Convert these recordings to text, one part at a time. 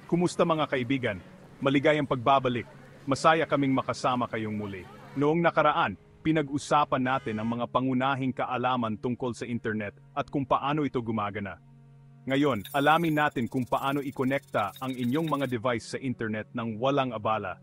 Kumusta mga kaibigan? Maligayang pagbabalik. Masaya kaming makasama kayong muli. Noong nakaraan, pinag-usapan natin ang mga pangunahing kaalaman tungkol sa internet at kung paano ito gumagana. Ngayon, alamin natin kung paano ikonekta ang inyong mga device sa internet ng walang abala.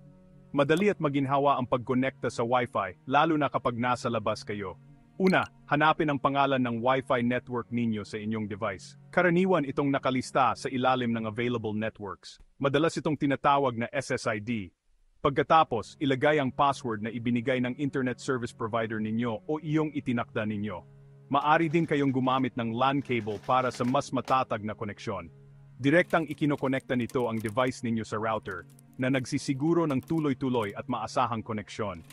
Madali at maginhawa ang pagkonekta sa Wi-Fi, lalo na kapag nasa labas kayo. Una, hanapin ang pangalan ng Wi-Fi network ninyo sa inyong device. Karaniwan itong nakalista sa ilalim ng available networks. Madalas itong tinatawag na SSID. Pagkatapos, ilagay ang password na ibinigay ng internet service provider ninyo o iyong itinakda ninyo. Maari din kayong gumamit ng LAN cable para sa mas matatag na koneksyon. Direktang ikinokonekta nito ang device ninyo sa router, na nagsisiguro ng tuloy-tuloy at maasahang koneksyon.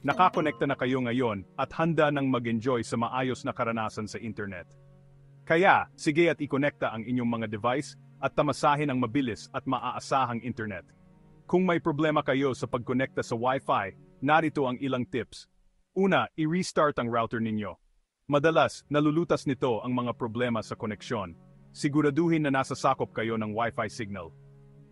Nakakonekta na kayo ngayon at handa nang mag-enjoy sa maayos na karanasan sa internet. Kaya, sige at ikonekta ang inyong mga device at tamasahin ang mabilis at maaasahang internet. Kung may problema kayo sa pagkonekta sa Wi-Fi, narito ang ilang tips. Una, i-restart ang router ninyo. Madalas, nalulutas nito ang mga problema sa koneksyon. Siguraduhin na nasa sakop kayo ng Wi-Fi signal.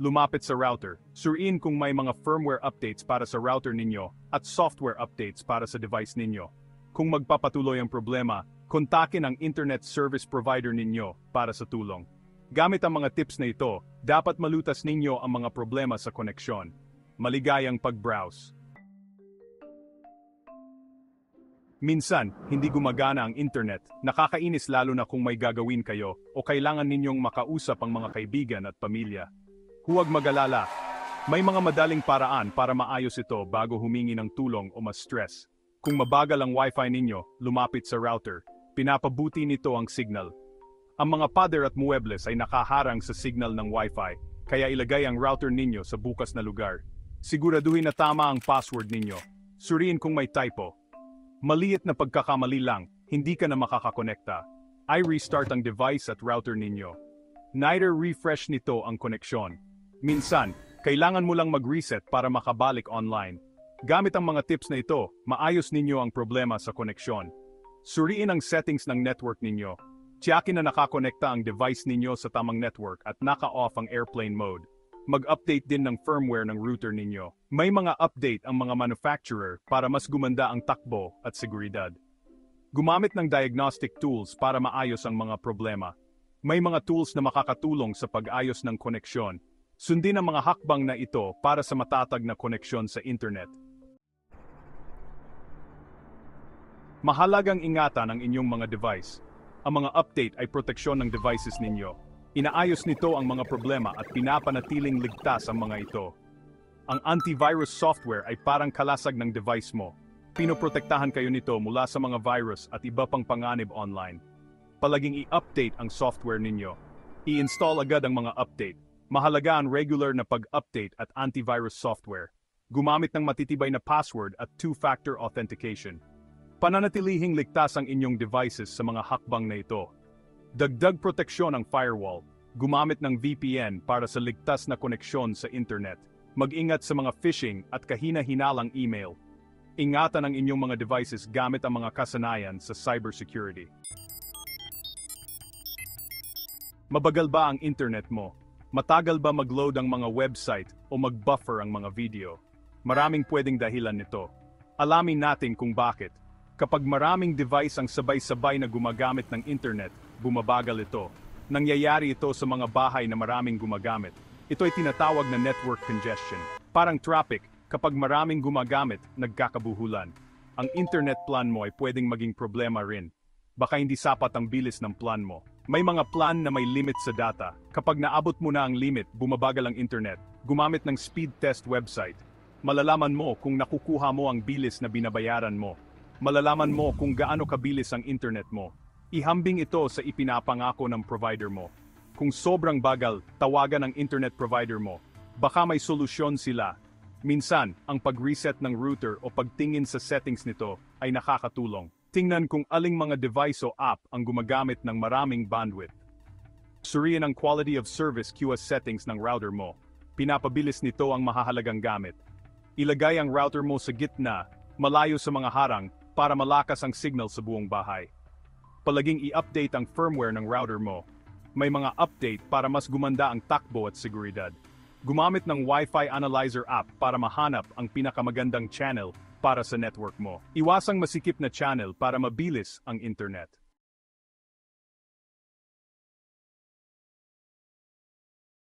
Lumapit sa router, suriin kung may mga firmware updates para sa router ninyo at software updates para sa device ninyo. Kung magpapatuloy ang problema, kontakin ang internet service provider ninyo para sa tulong. Gamit ang mga tips na ito, dapat malutas ninyo ang mga problema sa koneksyon. Maligayang pag-browse. Minsan, hindi gumagana ang internet, nakakainis lalo na kung may gagawin kayo o kailangan ninyong makausap ang mga kaibigan at pamilya. Huwag mag-alala. May mga madaling paraan para maayos ito bago humingi ng tulong o mas stress. Kung mabagal ang Wi-Fi ninyo, lumapit sa router. Pinapabuti nito ang signal. Ang mga pader at muebles ay nakaharang sa signal ng Wi-Fi, kaya ilagay ang router ninyo sa bukas na lugar. Siguraduhin na tama ang password ninyo. Suriin kung may typo. Maliit na pagkakamali lang, hindi ka na makakakonekta. I-restart ang device at router ninyo. Neither refresh nito ang koneksyon. Minsan, kailangan mo lang mag-reset para makabalik online. Gamit ang mga tips na ito, maayos ninyo ang problema sa koneksyon. Suriin ang settings ng network ninyo. Tiyakin na nakakonekta ang device ninyo sa tamang network at naka-off ang airplane mode. Mag-update din ng firmware ng router ninyo. May mga update ang mga manufacturer para mas gumanda ang takbo at seguridad. Gumamit ng diagnostic tools para maayos ang mga problema. May mga tools na makakatulong sa pag-ayos ng koneksyon. Sundin ang mga hakbang na ito para sa matatag na koneksyon sa internet. Mahalagang ingatan ang inyong mga device. Ang mga update ay proteksyon ng devices ninyo. Inaayos nito ang mga problema at pinapanatiling ligtas ang mga ito. Ang antivirus software ay parang kalasag ng device mo. Pinoprotektahan kayo nito mula sa mga virus at iba pang panganib online. Palaging i-update ang software ninyo. I-install agad ang mga update. Mahalaga ang regular na pag-update at antivirus software. Gumamit ng matitibay na password at two-factor authentication. Pananatilihing ligtas ang inyong devices sa mga hakbang na ito. Dagdag proteksyon ang firewall. Gumamit ng VPN para sa ligtas na koneksyon sa internet. Mag-ingat sa mga phishing at kahina-hinalang email. Ingatan ang inyong mga devices gamit ang mga kasanayan sa cybersecurity. Mabagal ba ang internet mo? Matagal ba mag-load ang mga website o mag-buffer ang mga video? Maraming pwedeng dahilan nito. Alamin natin kung bakit. Kapag maraming device ang sabay-sabay na gumagamit ng internet, bumabagal ito. Nangyayari ito sa mga bahay na maraming gumagamit. Ito ay tinatawag na network congestion. Parang traffic, kapag maraming gumagamit, nagkakabuhulan. Ang internet plan mo ay pwedeng maging problema rin. Baka hindi sapat ang bilis ng plan mo. May mga plan na may limit sa data. Kapag naabot mo na ang limit, bumabagal ang internet. Gumamit ng speed test website. Malalaman mo kung nakukuha mo ang bilis na binabayaran mo. Malalaman mo kung gaano kabilis ang internet mo. Ihambing ito sa ipinapangako ng provider mo. Kung sobrang bagal, tawagan ang internet provider mo. Baka may solusyon sila. Minsan, ang pag-reset ng router o pagtingin sa settings nito ay nakakatulong. Tingnan kung aling mga device o app ang gumagamit ng maraming bandwidth. Suriin ang quality of service QoS settings ng router mo. Pinapabilis nito ang mahahalagang gamit. Ilagay ang router mo sa gitna, malayo sa mga harang, para malakas ang signal sa buong bahay. Palaging i-update ang firmware ng router mo. May mga update para mas gumanda ang takbo at seguridad. Gumamit ng Wi-Fi Analyzer app para mahanap ang pinakamagandang channel para sa network mo. Iwasang masikip na channel para mabilis ang internet.